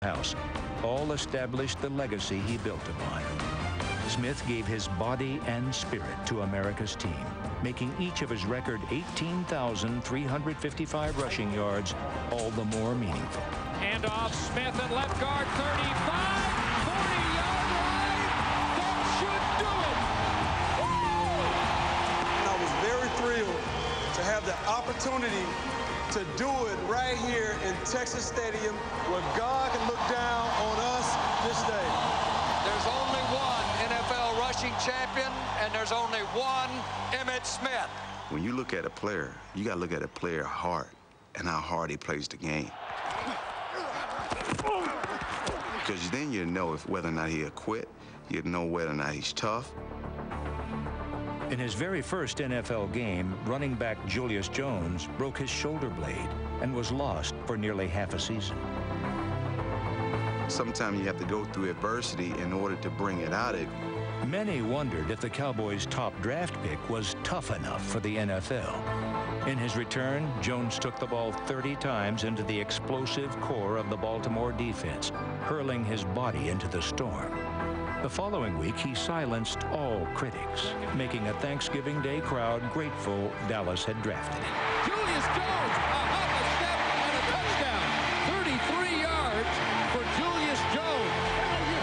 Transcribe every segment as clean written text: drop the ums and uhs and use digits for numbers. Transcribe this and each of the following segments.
house. All established the legacy he built upon. Smith gave his body and spirit to America's team, making each of his record 18,355 rushing yards all the more meaningful. Hand off, Smith and left guard, 35, 40-yard line. That should do it. I was very thrilled to have the opportunity to do it right here in Texas Stadium, where God can look down on us this day. There's only one NFL rushing champion, and there's only one Emmitt Smith. When you look at a player, you got to look at a player's heart and how hard he plays the game. Because then you know whether or not he'll quit. You know whether or not he's tough. In his very first NFL game, running back Julius Jones broke his shoulder blade and was lost for nearly half a season. Sometimes you have to go through adversity in order to bring it out of you. Many wondered if the Cowboys' top draft pick was tough enough for the NFL. In his return, Jones took the ball 30 times into the explosive core of the Baltimore defense, hurling his body into the storm. The following week, he silenced all critics, making a Thanksgiving Day crowd grateful Dallas had drafted him. Julius Jones, a hop, a step, and a touchdown. 33 yards for Julius Jones.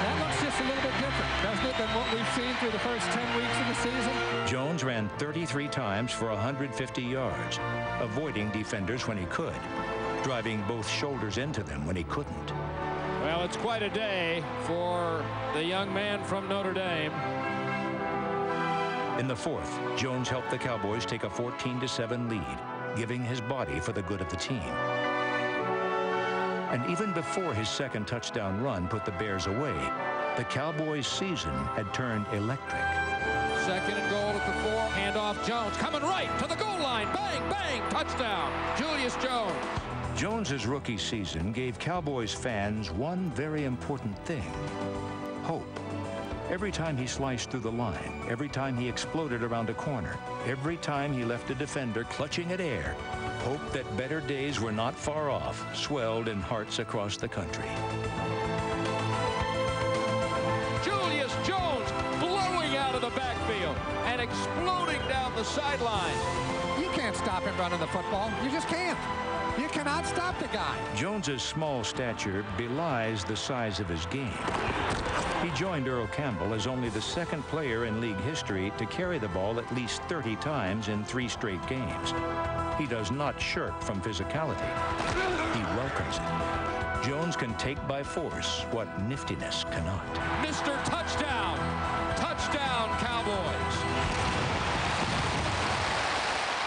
That looks just a little bit different, doesn't it, than what we've seen through the first 10 weeks of the season? Jones ran 33 times for 150 yards, avoiding defenders when he could, driving both shoulders into them when he couldn't. Well, it's quite a day for the young man from Notre Dame. In the fourth, Jones helped the Cowboys take a 14-7 lead, giving his body for the good of the team. And even before his second touchdown run put the Bears away, the Cowboys' season had turned electric. Second and goal at the 4, hand off Jones, coming right to the goal line, bang, bang, touchdown, Julius Jones. Jones's rookie season gave Cowboys fans one very important thing: hope. Every time he sliced through the line, every time he exploded around a corner, every time he left a defender clutching at air, hope that better days were not far off swelled in hearts across the country. Julius Jones blowing out of the backfield and exploding down the sideline. You can't stop him running the football. You just can't. You cannot stop the guy. Jones's small stature belies the size of his game. He joined Earl Campbell as only the second player in league history to carry the ball at least 30 times in 3 straight games. He does not shirk from physicality. He welcomes it. Jones can take by force what niftiness cannot. Mr. Touchdown! Touchdown, Cowboys!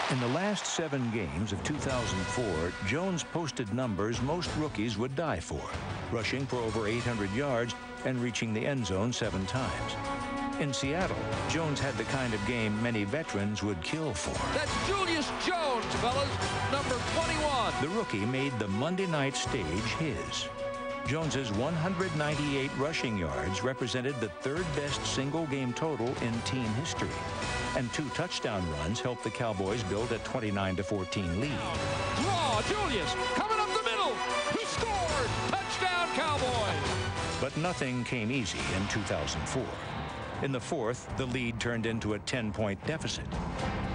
In the last 7 games of 2004, Jones posted numbers most rookies would die for, rushing for over 800 yards and reaching the end zone 7 times. In Seattle, Jones had the kind of game many veterans would kill for. That's Julius Jones, fellas, number 21. The rookie made the Monday night stage his. Jones's 198 rushing yards represented the 3rd best single-game total in team history, and 2 touchdown runs helped the Cowboys build a 29-14 lead. Draw, Julius, coming up the middle. He scored. Touchdown, Cowboys. But nothing came easy in 2004. In the 4th, the lead turned into a 10-point deficit.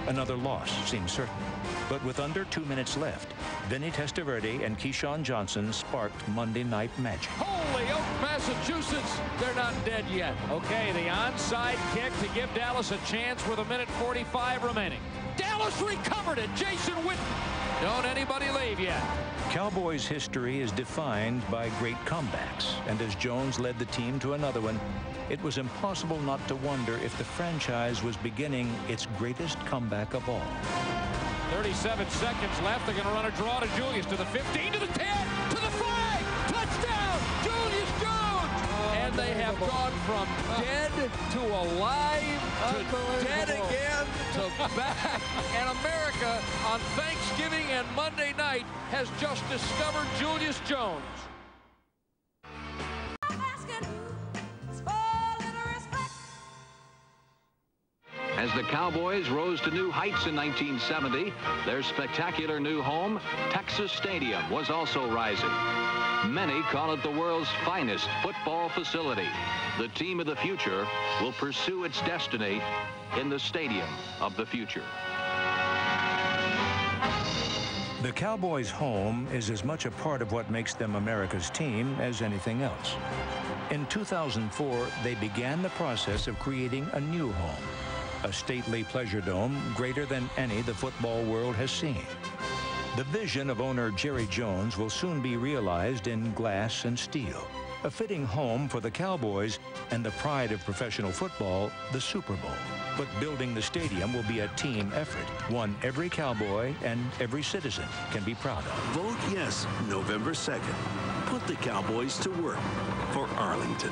Another loss seemed certain. But with under 2 minutes left, Vinny Testaverde and Keyshawn Johnson sparked Monday night magic. Holyoke, Massachusetts, they're not dead yet. Okay, the onside kick to give Dallas a chance with 1:45 remaining. Dallas recovered it. Jason Witten. Don't anybody leave yet. Cowboys history is defined by great comebacks, and as Jones led the team to another one, it was impossible not to wonder if the franchise was beginning its greatest comeback of all. 37 seconds left. They're going to run a draw to Julius, to the 15, to the 10, to the flag. Touchdown, Julius Jones. And they have gone from dead to alive to dead again to back. And America on Thanksgiving and Monday night has just discovered Julius Jones. As the Cowboys rose to new heights in 1970, their spectacular new home, Texas Stadium, was also rising. Many call it the world's finest football facility. The team of the future will pursue its destiny in the stadium of the future. The Cowboys' home is as much a part of what makes them America's team as anything else. In 2004, they began the process of creating a new home, a stately pleasure dome greater than any the football world has seen. The vision of owner Jerry Jones will soon be realized in glass and steel, a fitting home for the Cowboys and the pride of professional football, the Super Bowl. But building the stadium will be a team effort, one every Cowboy and every citizen can be proud of. Vote yes, November 2nd. Put the Cowboys to work for Arlington.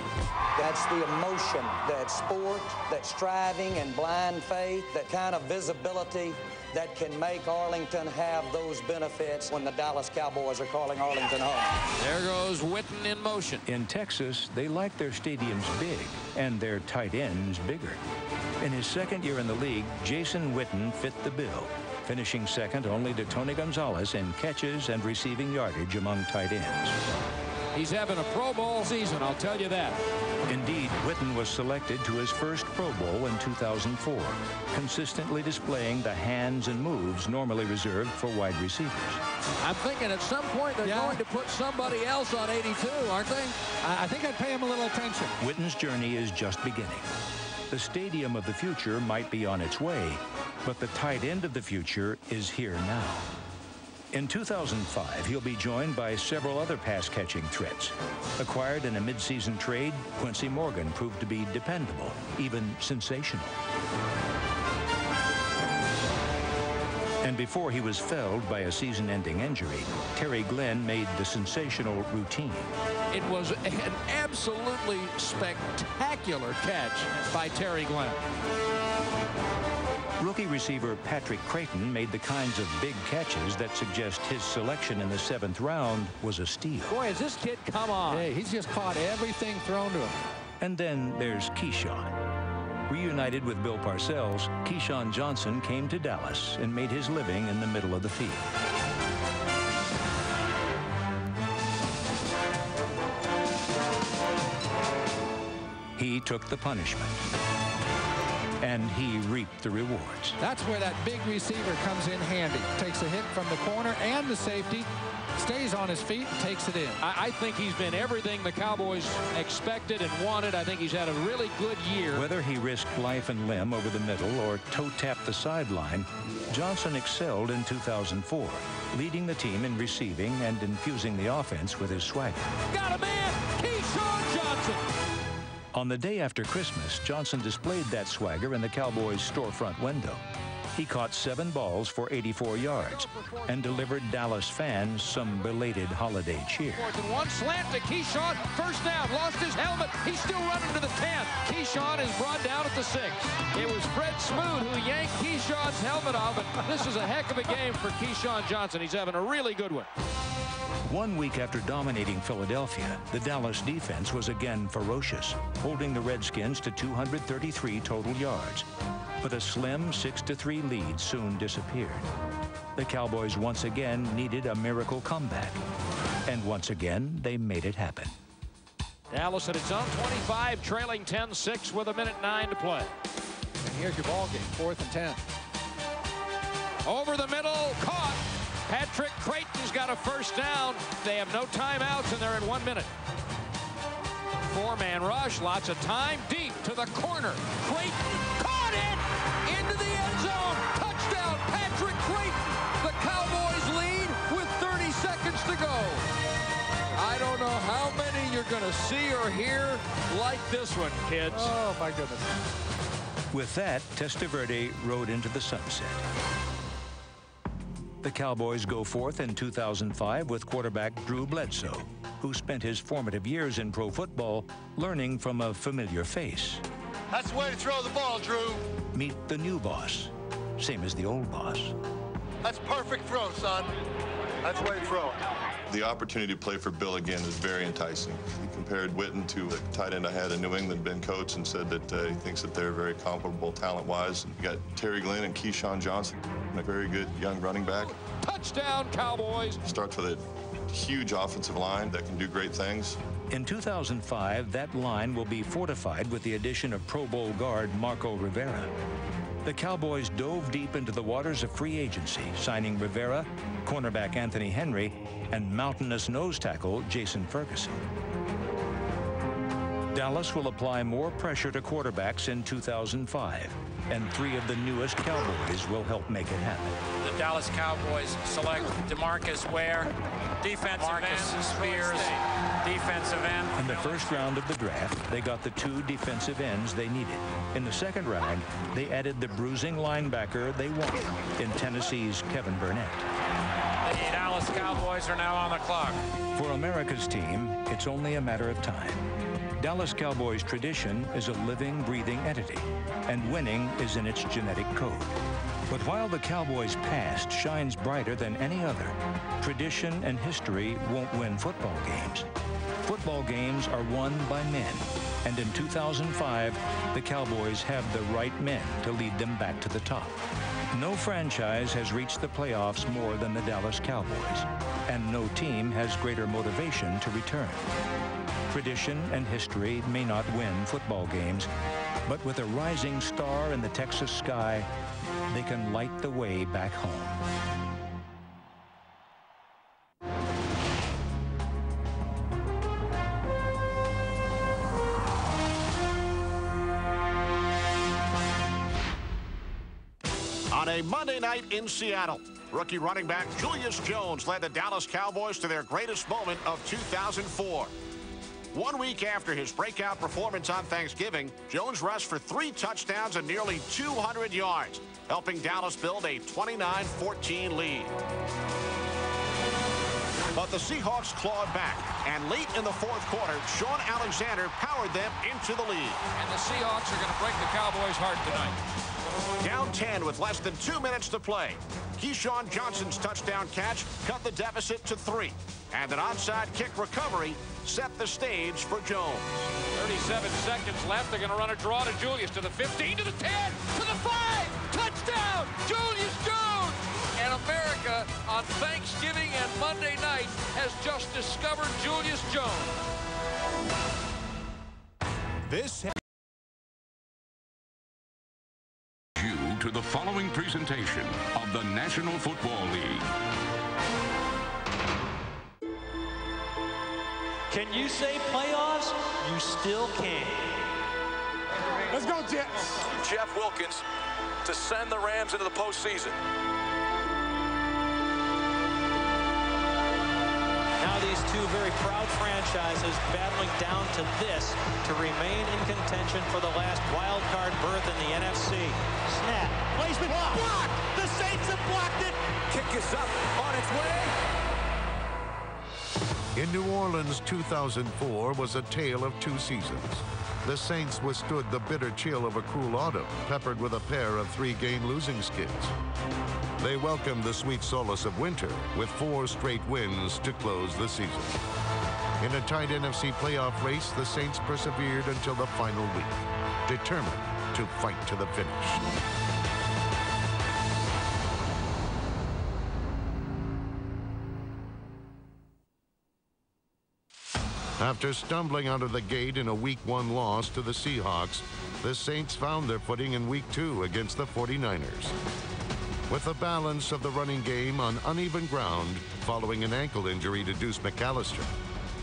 That's the emotion, that sport, that striving and blind faith, that kind of visibility that can make Arlington have those benefits when the Dallas Cowboys are calling Arlington home. There goes Witten in motion. In Texas, they like their stadiums big and their tight ends bigger. In his second year in the league, Jason Witten fit the bill, finishing second only to Tony Gonzalez in catches and receiving yardage among tight ends. He's having a Pro Bowl season, I'll tell you that. Indeed, Witten was selected to his first Pro Bowl in 2004, consistently displaying the hands and moves normally reserved for wide receivers. I'm thinking at some point they're going to put somebody else on 82, aren't they? I think I'd pay him a little attention. Witten's journey is just beginning. The stadium of the future might be on its way, but the tight end of the future is here now. In 2005, he'll be joined by several other pass-catching threats. Acquired in a mid-season trade, Quincy Morgan proved to be dependable, even sensational. And before he was felled by a season-ending injury, Terry Glenn made the sensational routine. It was an absolutely spectacular catch by Terry Glenn. Rookie receiver Patrick Creighton made the kinds of big catches that suggest his selection in the 7th round was a steal. Boy, has this kid come on. Hey, he's just caught everything thrown to him. And then there's Keyshawn. Reunited with Bill Parcells, Keyshawn Johnson came to Dallas and made his living in the middle of the field. He took the punishment, and he reaped the rewards. That's where that big receiver comes in handy. Takes a hit from the corner and the safety, stays on his feet, and takes it in. I think he's been everything the Cowboys expected and wanted. I think he's had a really good year. Whether he risked life and limb over the middle or toe-tapped the sideline, Johnson excelled in 2004, leading the team in receiving and infusing the offense with his swagger. Got a man, Keyshawn Johnson. On the day after Christmas, Johnson displayed that swagger in the Cowboys' storefront window. He caught 7 balls for 84 yards and delivered Dallas fans some belated holiday cheer. 4th and 1, slant to Keyshawn, first down, lost his helmet, he's still running to the 10. Keyshawn is brought down at the 6. It was Fred Smoot who yanked Keyshawn's helmet off, and this is a heck of a game for Keyshawn Johnson. He's having a really good one. 1 week after dominating Philadelphia, the Dallas defense was again ferocious, holding the Redskins to 233 total yards. But a slim 6-3 lead soon disappeared. The Cowboys once again needed a miracle comeback. And once again, they made it happen. Dallas at its own 25, trailing 10-6 with 1:09 to play. And here's your ball game, 4th and 10. Over the middle, caught. Patrick Creighton's got a first down. They have no timeouts, and they're at 1 minute. 4-man rush, lots of time, deep to the corner. Creighton caught it into the end zone. Touchdown, Patrick Creighton. The Cowboys lead with 30 seconds to go. I don't know how many you're going to see or hear like this one, kids. Oh, my goodness. With that, Testaverde rode into the sunset. The Cowboys go forth in 2005 with quarterback Drew Bledsoe, who spent his formative years in pro football learning from a familiar face. That's the way to throw the ball, Drew. Meet the new boss, same as the old boss. That's perfect throw, son. That's the way to throw it. The opportunity to play for Bill again is very enticing. He compared Witten to the tight end I had in New England, Ben Coates, and said that he thinks that they're very comparable talent-wise. You got Terry Glenn and Keyshawn Johnson, a very good young running back. Touchdown, Cowboys! Starts with a huge offensive line that can do great things. In 2005, that line will be fortified with the addition of Pro Bowl guard Marco Rivera. The Cowboys dove deep into the waters of free agency, signing Rivera, cornerback Anthony Henry, and mountainous nose tackle Jason Ferguson. Dallas will apply more pressure to quarterbacks in 2005, and 3 of the newest Cowboys will help make it happen. The Dallas Cowboys select DeMarcus Ware, defensive end, Spears, defensive end. In the first round of the draft, they got the 2 defensive ends they needed. In the second round, they added the bruising linebacker they wanted in Tennessee's Kevin Burnett. The Dallas Cowboys are now on the clock. For America's team, it's only a matter of time. Dallas Cowboys tradition is a living, breathing entity, and winning is in its genetic code. But while the Cowboys' past shines brighter than any other, tradition and history won't win football games. Football games are won by men, and in 2005, the Cowboys have the right men to lead them back to the top. No franchise has reached the playoffs more than the Dallas Cowboys, and no team has greater motivation to return. Tradition and history may not win football games, but with a rising star in the Texas sky, they can light the way back home. On a Monday night in Seattle, rookie running back Julius Jones led the Dallas Cowboys to their greatest moment of 2004. 1 week after his breakout performance on Thanksgiving, Jones rushed for 3 touchdowns and nearly 200 yards, helping Dallas build a 29-14 lead. But the Seahawks clawed back, and late in the fourth quarter, Sean Alexander powered them into the lead. And the Seahawks are going to break the Cowboys' heart tonight. Down 10 with less than 2 minutes to play. Keyshawn Johnson's touchdown catch cut the deficit to 3. And an onside kick recovery set the stage for Jones. 37 seconds left. They're going to run a draw to Julius, to the 15, to the 10, to the 5. Touchdown, Julius Jones. And America on Thanksgiving and Monday night has just discovered Julius Jones. This to the following presentation of the National Football League. Can you say playoffs? You still can. Let's go, Jets. Jeff Wilkins to send the Rams into the postseason. Now these 2 very proud franchises battling down to this to remain in contention for the last wild card berth in the NFC. Snap. Placement. Blocked. The Saints have blocked it. Kick is up on its way. In New Orleans, 2004 was a tale of 2 seasons. The Saints withstood the bitter chill of a cruel autumn, peppered with a pair of 3-game losing skids. They welcomed the sweet solace of winter with 4 straight wins to close the season. In a tight NFC playoff race, the Saints persevered until the final week, determined to fight to the finish. After stumbling out of the gate in a Week 1 loss to the Seahawks, the Saints found their footing in Week 2 against the 49ers. With the balance of the running game on uneven ground following an ankle injury to Deuce McAllister,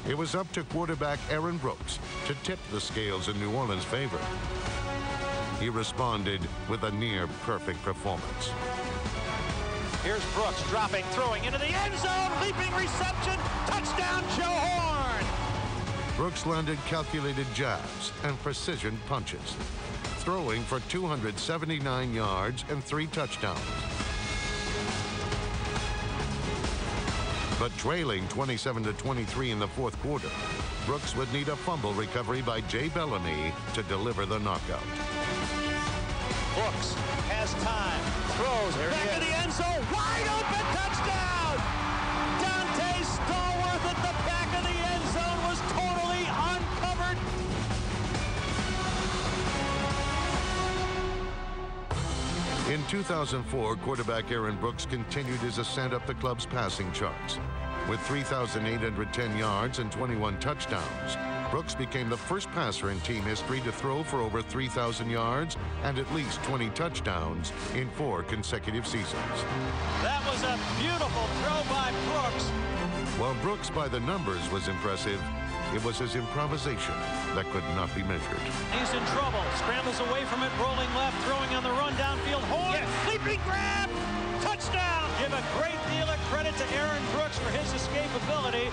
it was up to quarterback Aaron Brooks to tip the scales in New Orleans' favor. He responded with a near-perfect performance. Here's Brooks dropping, throwing into the end zone, leaping reception, touchdown Joe Horn! Brooks landed calculated jabs and precision punches, throwing for 279 yards and 3 touchdowns. But trailing 27-23 in the fourth quarter, Brooks would need a fumble recovery by Jay Bellamy to deliver the knockout. Brooks has time, throws back in the end zone, wide open touchdown! Dante Stallworth In 2004, quarterback Aaron Brooks continued his ascent up the club's passing charts. With 3,810 yards and 21 touchdowns, Brooks became the first passer in team history to throw for over 3,000 yards and at least 20 touchdowns in 4 consecutive seasons. That was a beautiful throw by Brooks. While Brooks by the numbers was impressive, it was his improvisation that could not be measured. He's in trouble. Scrambles away from it, rolling left, throwing on the run downfield. Horn, yes. Leaping grab, touchdown. Give a great deal of credit to Aaron Brooks for his escapability.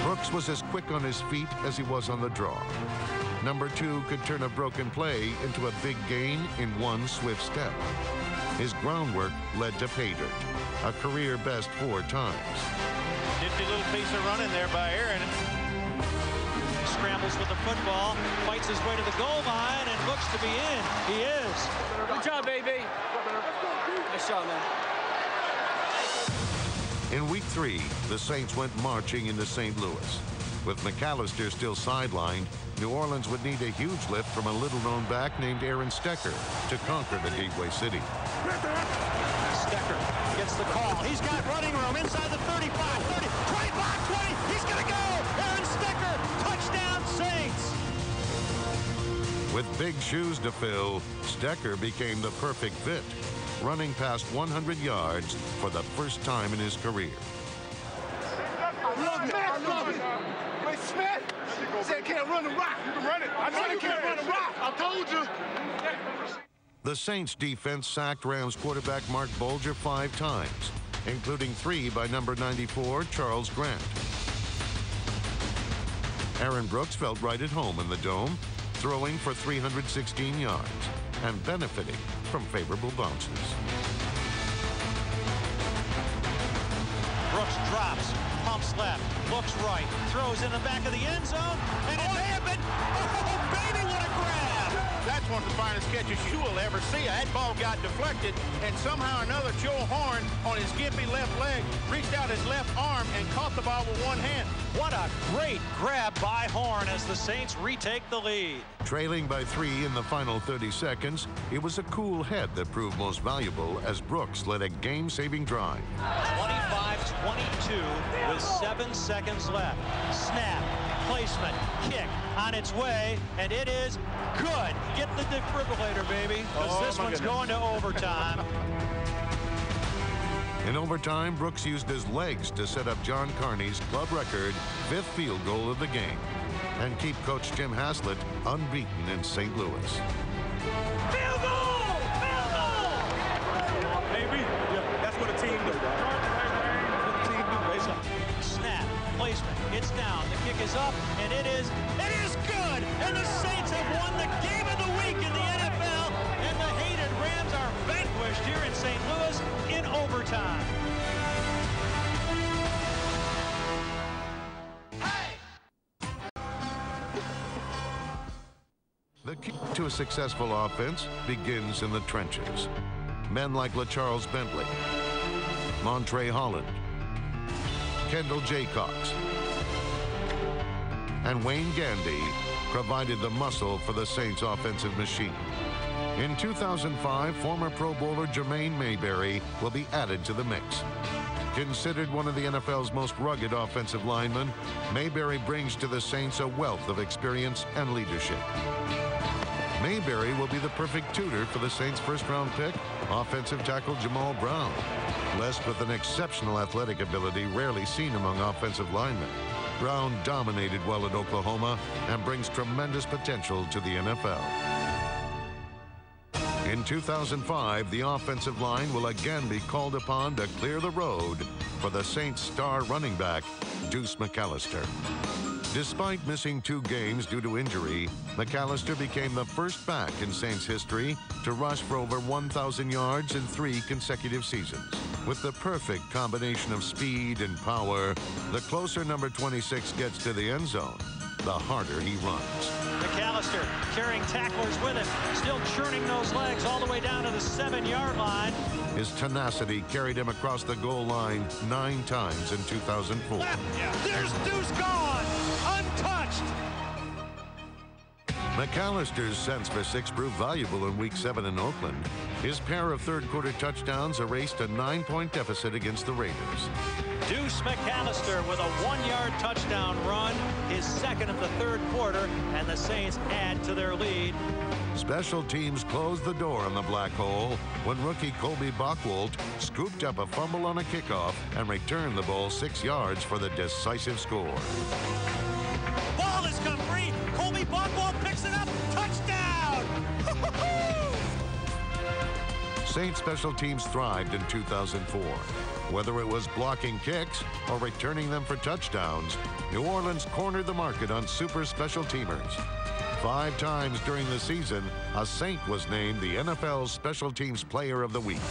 Brooks was as quick on his feet as he was on the draw. Number 2 could turn a broken play into a big gain in one swift step. His groundwork led to pay dirt, a career best 4 times. Nifty little piece of running there by Aaron. He scrambles with the football, fights his way to the goal line, and looks to be in. He is. Good job, baby. Nice shot, man. In week 3, the Saints went marching into St. Louis. With McAllister still sidelined, New Orleans would need a huge lift from a little-known back named Aaron Stecker to conquer the Gateway City. Stecker gets the call. He's got running room inside the 35, 30, 25, 20. He's going to go. Aaron Stecker, touchdown Saints. With big shoes to fill, Stecker became the perfect fit, running past 100 yards for the first time in his career. Wait, Smith said can't run the rock. You can run it. I know you can't run the rock. I told you. The Saints defense sacked Rams quarterback Mark Bulger 5 times, including 3 by number 94, Charles Grant. Aaron Brooks felt right at home in the Dome, throwing for 316 yards and benefiting from favorable bounces. Brooks drops, pumps left, looks right, throws in the back of the end zone, and it's happened. Oh, baby, what a grab! That's one of the finest catches you will ever see. That ball got deflected, and somehow or another, Joe Horn, on his gimpy left leg, reached out his left arm and caught the ball with one hand. What a great grab by Horn as the Saints retake the lead. Trailing by 3 in the final 30 seconds, it was a cool head that proved most valuable as Brooks led a game-saving drive. 25-22 with 7 seconds left. Snap, placement, kick on its way, and it is good. Get the defibrillator, baby, because this one's going to overtime. In overtime, Brooks used his legs to set up John Carney's club record 5th field goal of the game and keep Coach Jim Haslett unbeaten in St. Louis. Field goal! Field goal! Baby, yeah, that's what a team does. Snap, placement, it's down, the kick is up, and it is good! And the Saints have won the game of the week in the NFL, and the hated Rams are vanquished here in St. Louis in overtime. The key to a successful offense begins in the trenches. Men like LaCharles Bentley, Montre Holland, Kendall Jaycox, and Wayne Gandy provided the muscle for the Saints' offensive machine. In 2005, former Pro Bowler Jermaine Mayberry will be added to the mix. Considered one of the NFL's most rugged offensive linemen, Mayberry brings to the Saints a wealth of experience and leadership. Mayberry will be the perfect tutor for the Saints' first-round pick, offensive tackle Jamal Brown. Blessed with an exceptional athletic ability rarely seen among offensive linemen, Brown dominated well at Oklahoma and brings tremendous potential to the NFL. In 2005, the offensive line will again be called upon to clear the road for the Saints' star running back, Deuce McAllister. Despite missing 2 games due to injury, McAllister became the first back in Saints history to rush for over 1,000 yards in 3 consecutive seasons. With the perfect combination of speed and power, the closer number 26 gets to the end zone, the harder he runs. McAllister carrying tacklers with him, still churning those legs all the way down to the 7-yard line. His tenacity carried him across the goal line 9 times in 2004. There's Deuce gone, untouched. McAllister's sense for six proved valuable in Week 7 in Oakland. His pair of third-quarter touchdowns erased a 9-point deficit against the Raiders. Deuce McAllister with a 1-yard touchdown run, his second of the third quarter, and the Saints add to their lead. Special teams closed the door on the black hole when rookie Colby Bachwalt scooped up a fumble on a kickoff and returned the ball 6 yards for the decisive score. Ball has come free. Colby Bachwalt picks it up. Touchdown! Saints special teams thrived in 2004. Whether it was blocking kicks or returning them for touchdowns, New Orleans cornered the market on super special teamers. 5 times during the season, a Saint was named the NFL's Special Teams Player of the Week.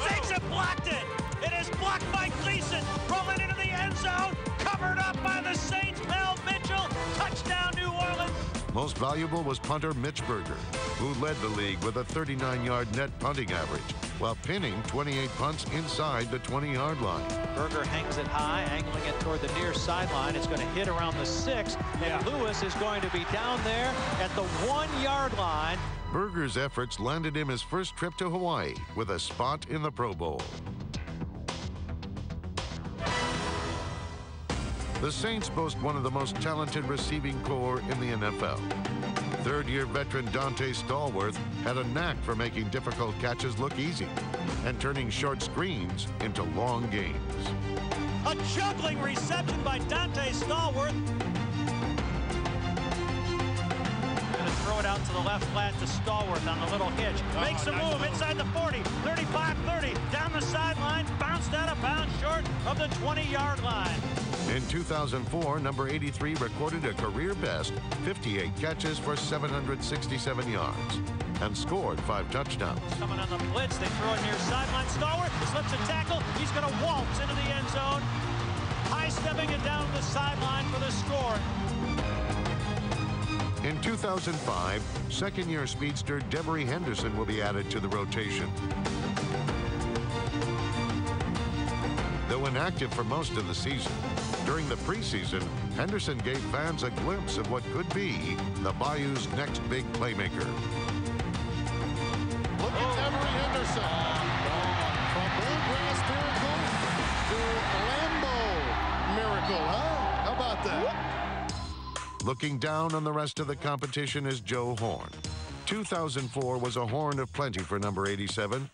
Saints have blocked it. It is blocked by Gleason. Rolling into the end zone. Covered up by the Saints. Mel Mitchell. Touchdown, New Orleans. Most valuable was punter Mitch Berger, who led the league with a 39-yard net punting average, while pinning 28 punts inside the 20-yard line. Berger hangs it high, angling it toward the near sideline. It's going to hit around the 6, and Lewis is going to be down there at the 1-yard line. Berger's efforts landed him his first trip to Hawaii with a spot in the Pro Bowl. The Saints boast one of the most talented receiving corps in the NFL. Third-year veteran Dante Stallworth had a knack for making difficult catches look easy and turning short screens into long gains. A juggling reception by Dante Stallworth. Going to throw it out to the left flat to Stallworth on the little hitch. Makes a move inside the 40, 35-30, down the sideline, bounced out of bounds short of the 20-yard line. In 2004, number 83 recorded a career best 58 catches for 767 yards and scored 5 touchdowns. Coming on the blitz, they throw it near sideline. Stallworth slips a tackle. He's going to waltz into the end zone. High-stepping it down to the sideline for the score. In 2005, second-year speedster Devery Henderson will be added to the rotation. Though inactive for most of the season, during the preseason, Henderson gave fans a glimpse of what could be the Bayou's next big playmaker. Look at Devery Henderson. From Bluegrass miracle to Lambeau miracle, huh? How about that? Looking down on the rest of the competition is Joe Horn. 2004 was a horn of plenty for number 87.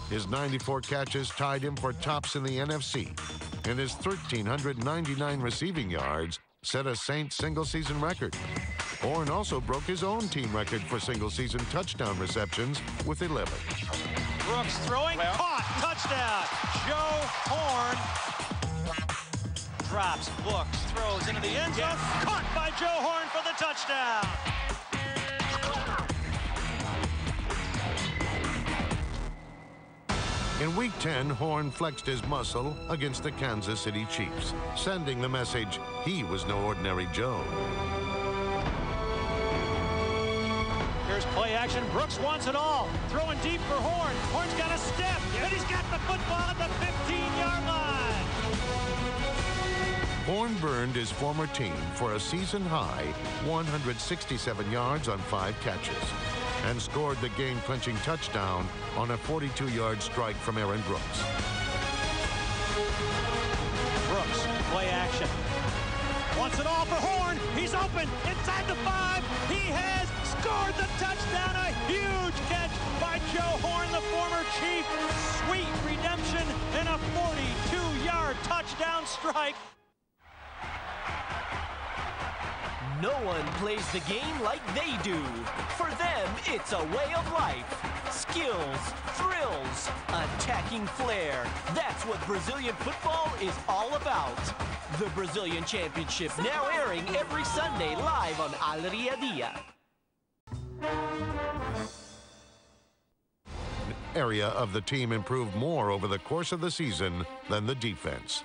His 94 catches tied him for tops in the NFC, and his 1,399 receiving yards set a Saints single-season record. Horn also broke his own team record for single-season touchdown receptions with 11. Brooks throwing, caught, touchdown. Joe Horn drops, looks, throws into the end zone, caught by Joe Horn for the touchdown. In Week 10, Horn flexed his muscle against the Kansas City Chiefs, sending the message he was no ordinary Joe. Here's play action. Brooks wants it all. Throwing deep for Horn. Horn's got a step, and he's got the football at the 15-yard line. Horn burned his former team for a season-high 167 yards on 5 catches and scored the game-clinching touchdown on a 42-yard strike from Aaron Brooks. Brooks, play action. Wants it all for Horn. He's open inside the 5. He has scored the touchdown. A huge catch by Joe Horn, the former Chief. Sweet redemption and a 42-yard touchdown strike. No one plays the game like they do. For them, it's a way of life. Skills, thrills, attacking flair. That's what Brazilian football is all about. The Brazilian Championship now airing every Sunday live on Alegria Dia. Area of the team improved more over the course of the season than the defense.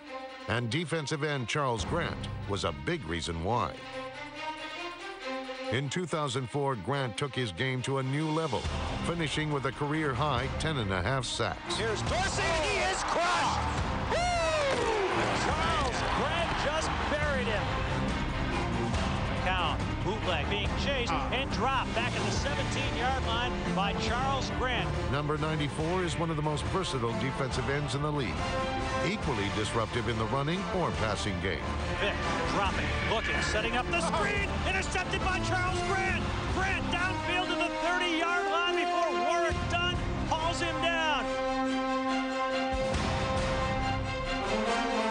And defensive end Charles Grant was a big reason why. In 2004, Grant took his game to a new level, finishing with a career-high 10.5 sacks. Here's Dorsey, and he is crushed! Woo! Charles Grant just buried him. Count, boot bootleg, being chased and dropped back at the 17-yard line by Charles Grant. Number 94 is one of the most versatile defensive ends in the league. Equally disruptive in the running or passing game. Vick dropping, looking, setting up the screen. Intercepted by Charles Grant. Grant downfield to the 30-yard line before Warwick Dunn hauls him down.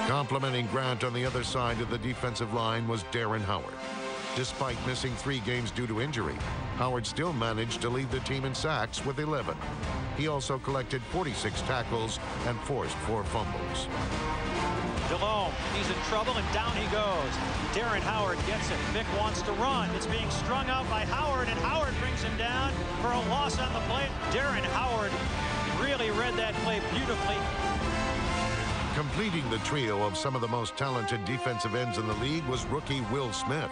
Complementing Grant on the other side of the defensive line was Darren Howard. Despite missing 3 games due to injury, Howard still managed to lead the team in sacks with 11. He also collected 46 tackles and forced 4 fumbles. Delhomme, he's in trouble, and down he goes. Darren Howard gets it. Vick wants to run. It's being strung out by Howard, and Howard brings him down for a loss on the play. Darren Howard really read that play beautifully. Completing the trio of some of the most talented defensive ends in the league was rookie Will Smith.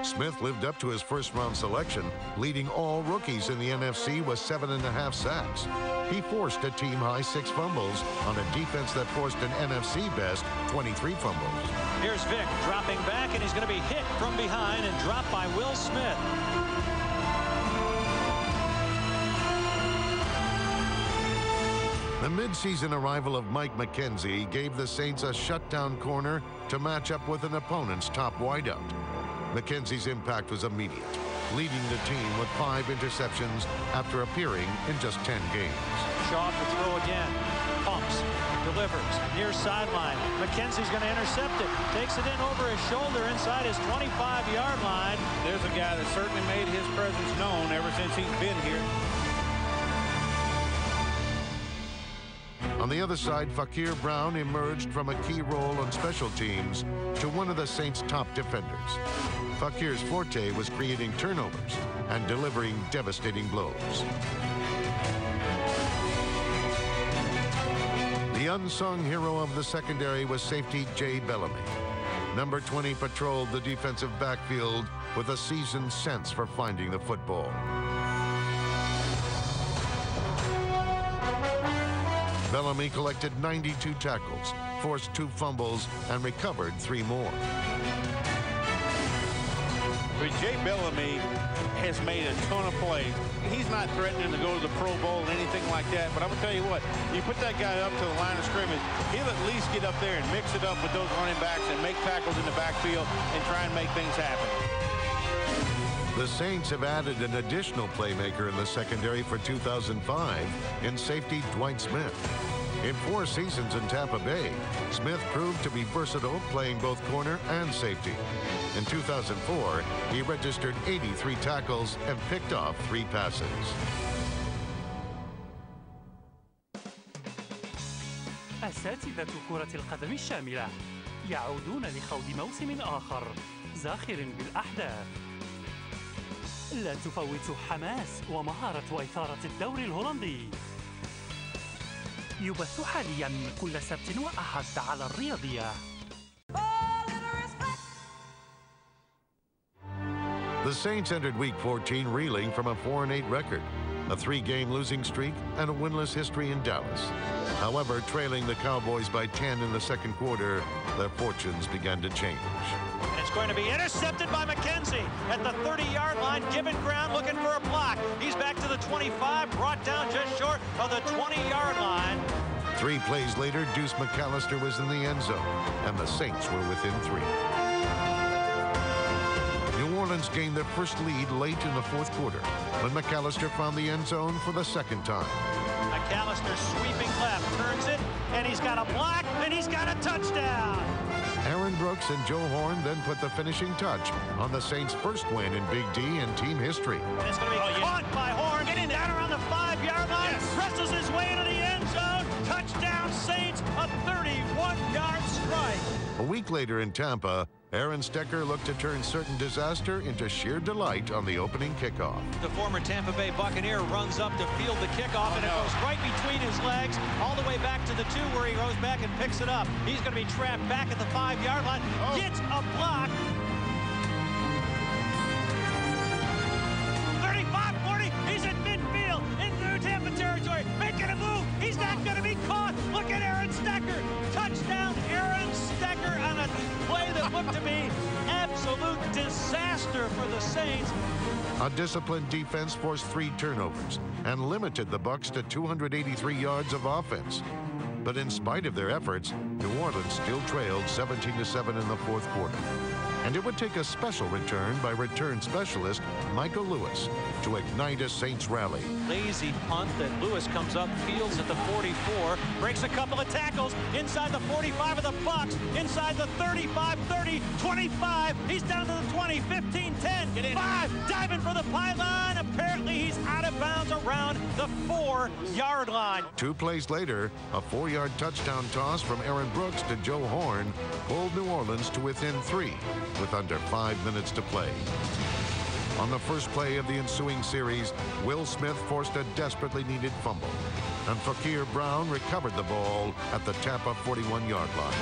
Smith lived up to his first-round selection, leading all rookies in the NFC with 7.5 sacks. He forced a team-high 6 fumbles on a defense that forced an NFC best 23 fumbles. Here's Vick dropping back, and he's going to be hit from behind and dropped by Will Smith. The midseason arrival of Mike McKenzie gave the Saints a shutdown corner to match up with an opponent's top wideout. McKenzie's impact was immediate, leading the team with 5 interceptions after appearing in just 10 games. Shaw to throw again. Pumps, delivers, near sideline. McKenzie's going to intercept it. Takes it in over his shoulder inside his 25-yard line. There's a guy that certainly made his presence known ever since he's been here. On the other side, Fakir Brown emerged from a key role on special teams to one of the Saints' top defenders. Fakir's forte was creating turnovers and delivering devastating blows. The unsung hero of the secondary was safety Jay Bellamy. Number 20 patrolled the defensive backfield with a seasoned sense for finding the football. Bellamy collected 92 tackles, forced 2 fumbles, and recovered 3 more. But Jay Bellamy has made a ton of plays. He's not threatening to go to the Pro Bowl or anything like that, but I'm going to tell you what, you put that guy up to the line of scrimmage, he'll at least get up there and mix it up with those running backs and make tackles in the backfield and try and make things happen. The Saints have added an additional playmaker in the secondary for 2005 in safety Dwight Smith. In 4 seasons in Tampa Bay, Smith proved to be versatile, playing both corner and safety. In 2004, he registered 83 tackles and picked off 3 passes. أساتذة كرة القدم الشاملة يعودون لخوض موسم آخر زاخر بالأحداث. لا تفوتوا حماس ومهارة وإثارة الدوري الهولندي. يبث حالياً كل سبت وأحد على الرياضية. The Saints entered Week 14 reeling from a 4-8 record, a 3-game losing streak, and a winless history in Dallas. However, trailing the Cowboys by 10 in the second quarter, their fortunes began to change. And it's going to be intercepted by McKenzie at the 30-yard line, given ground, looking for a block. He's back to the 25, brought down just short of the 20-yard line. 3 plays later, Deuce McAllister was in the end zone, and the Saints were within 3. New Orleans gained their first lead late in the fourth quarter when McAllister found the end zone for the second time. McAllister sweeping left, turns it, and he's got a block, and he's got a touchdown. Aaron Brooks and Joe Horn then put the finishing touch on the Saints' first win in Big D in team history. And it's going to be caught by Horn, getting down around the 5-yard line, wrestles his way into the end zone. Touchdown Saints, a 31-yard strike. A week later in Tampa, Aaron Stecker looked to turn certain disaster into sheer delight on the opening kickoff. The former Tampa Bay Buccaneer runs up to field the kickoff, and it goes right between his legs, all the way back to the 2 where he goes back and picks it up. He's going to be trapped back at the 5-yard line, gets a block. 35-40, he's in midfield, in Tampa territory, making a move. He's not going to be caught. Look at Aaron Stecker. Touchdown, Aaron Stecker on a play that looked to be absolutely absolute disaster for the Saints. A disciplined defense forced 3 turnovers and limited the Bucs to 283 yards of offense. But in spite of their efforts, New Orleans still trailed 17-7 in the fourth quarter. And it would take a special return by return specialist Michael Lewis to ignite a Saints rally. Lazy punt that Lewis comes up, fields at the 44, breaks a couple of tackles inside the 45 of the Bucs, inside the 35, 30, 25. He's down to the 20, 15, 10, 5, diving for the pylon. Apparently he's out of bounds around the 4-yard line. 2 plays later, a 4-yard touchdown toss from Aaron Brooks to Joe Horn pulled New Orleans to within 3 with under 5 minutes to play. On the first play of the ensuing series, Will Smith forced a desperately needed fumble, and Fakir Brown recovered the ball at the Tampa 41-yard line.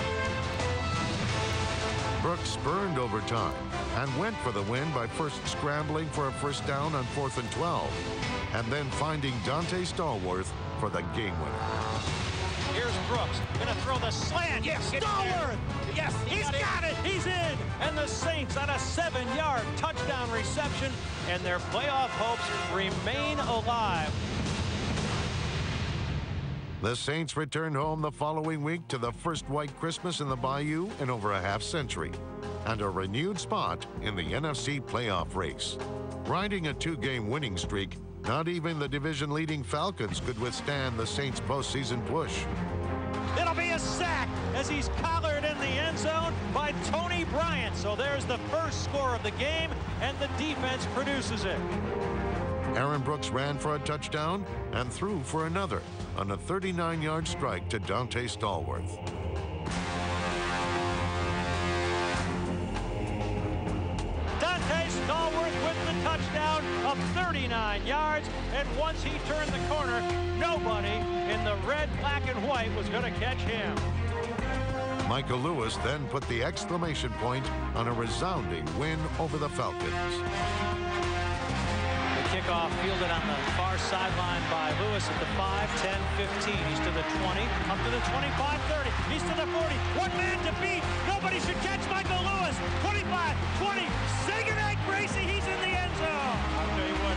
Brooks spurned overtime and went for the win by first scrambling for a first down on 4th and 12, and then finding Dante Stallworth for the game winner. Here's Brooks, gonna throw the slant. Yes, Stallworth. Yes, he's got it. He's in. And the Saints on a 7-yard touchdown reception, and their playoff hopes remain alive. The Saints returned home the following week to the first white Christmas in the Bayou in over a half-century, and a renewed spot in the NFC playoff race. Riding a 2-game winning streak, not even the division-leading Falcons could withstand the Saints' postseason push. It'll be a sack as he's collared in the end zone by Tony Bryant. So there's the first score of the game, and the defense produces it. Aaron Brooks ran for a touchdown and threw for another on a 39-yard strike to Dante Stallworth. Dante Stallworth with the touchdown of 39 yards, and once he turned the corner, nobody in the red, black, and white was going to catch him. Michael Lewis then put the exclamation point on a resounding win over the Falcons. The kickoff fielded on the far sideline by Lewis at the 5, 10, 15. He's to the 20, up to the 25, 30. He's to the 40. One man to beat. Nobody should catch Michael Lewis. 25, 20. Say goodnight, Gracie. He's in the end zone. I'll tell you what,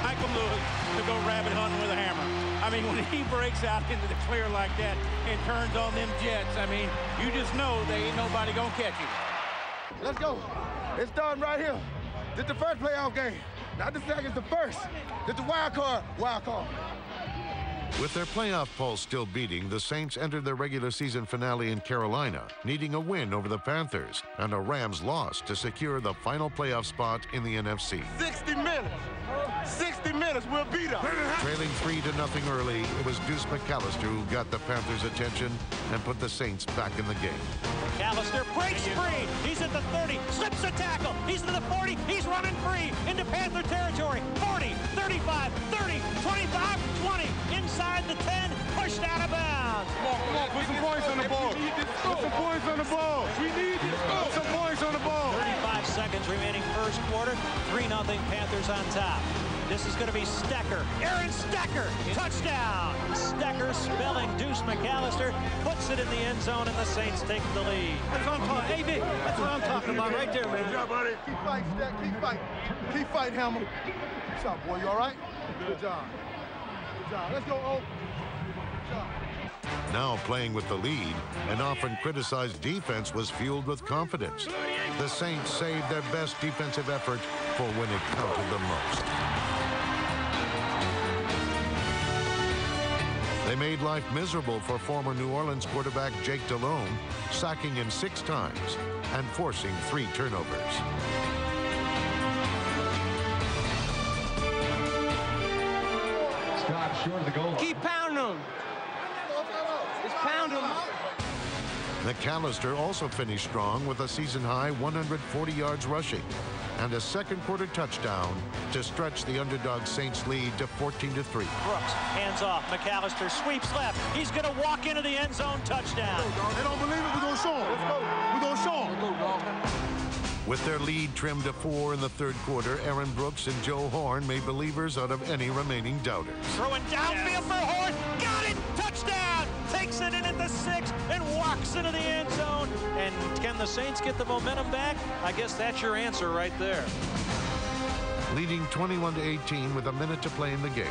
Michael Lewis to go rabbit hunting with a hammer. I mean, when he breaks out into the clear like that and turns on them jets, I mean, you just know there ain't nobody gonna catch him. Let's go. It's done right here. This is the first playoff game. Not the second, it's the first. This is the wild card. Wild card. With their playoff pulse still beating, the Saints entered their regular season finale in Carolina, needing a win over the Panthers and a Rams loss to secure the final playoff spot in the NFC. 60 minutes. 60 minutes, we'll beat them. Trailing 3-0 early, it was Deuce McAllister who got the Panthers' attention and put the Saints back in the game. McAllister breaks free. He's at the 30, slips a tackle. He's to the 40. He's running free into Panther territory. 40, 35, 30, 25, 20. Inside the 10, pushed out of bounds. Come on, put some points on the ball. Put some points on the ball. We need this. Put some points on the ball. 35 seconds remaining first quarter. 3-0 Panthers on top. This is going to be Stecker. Aaron Stecker, touchdown. Stecker spelling Deuce McAllister, puts it in the end zone, and the Saints take the lead. That's what I'm talking about. AB, that's what I'm talking about right there, man. Good job, buddy. Keep fighting, Steck. Keep fighting. Keep fighting, Hammer. What's up, boy? You all right? Good job. Good job. Let's go, O. Good job. Now playing with the lead, an often criticized defense was fueled with confidence. The Saints saved their best defensive effort for when it counted the most. They made life miserable for former New Orleans quarterback Jake Delhomme, sacking him 6 times and forcing 3 turnovers. Scott short of the goal. Keep pounding them. Just pound them. McAllister also finished strong with a season-high 140 yards rushing and a second-quarter touchdown to stretch the underdog Saints lead to 14-3. Brooks, hands off. McAllister sweeps left. He's going to walk into the end zone, touchdown. They don't believe it. We're going to show them. Let's go. We're going to show them. With their lead trimmed to 4 in the third quarter, Aaron Brooks and Joe Horn made believers out of any remaining doubters. Throwing downfield for Horn. Got it. Touchdown. Takes it in at the 6 and walks into the end zone. And Can the Saints get the momentum back? I guess that's your answer right there. Leading 21-18 with a minute to play in the game,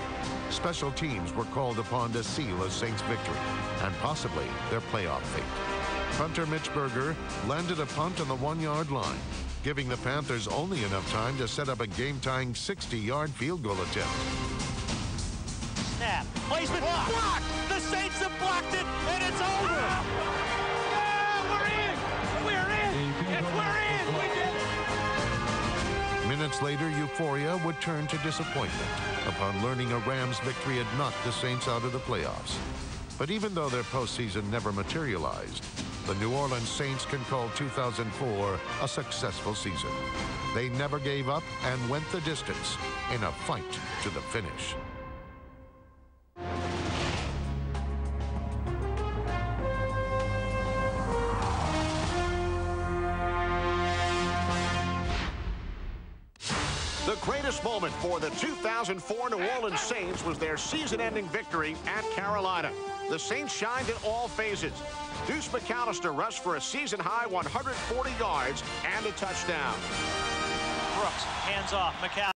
special teams were called upon to seal a Saints victory and possibly their playoff fate. Punter Mitch Berger landed a punt on the 1-yard line, giving the Panthers only enough time to set up a game-tying 60-yard field goal attempt. Snap, placement, blocked! The Saints have blocked it, and it's over! We're in! We're in! Yes, we're in! We did it! Minutes later, euphoria would turn to disappointment upon learning a Rams victory had knocked the Saints out of the playoffs. But even though their postseason never materialized, the New Orleans Saints can call 2004 a successful season. They never gave up and went the distance in a fight to the finish. The greatest moment for the 2004 New Orleans Saints was their season-ending victory at Carolina. The Saints shined in all phases. Deuce McAllister rushed for a season-high 140 yards and a touchdown. Brooks, hands off, McAllister.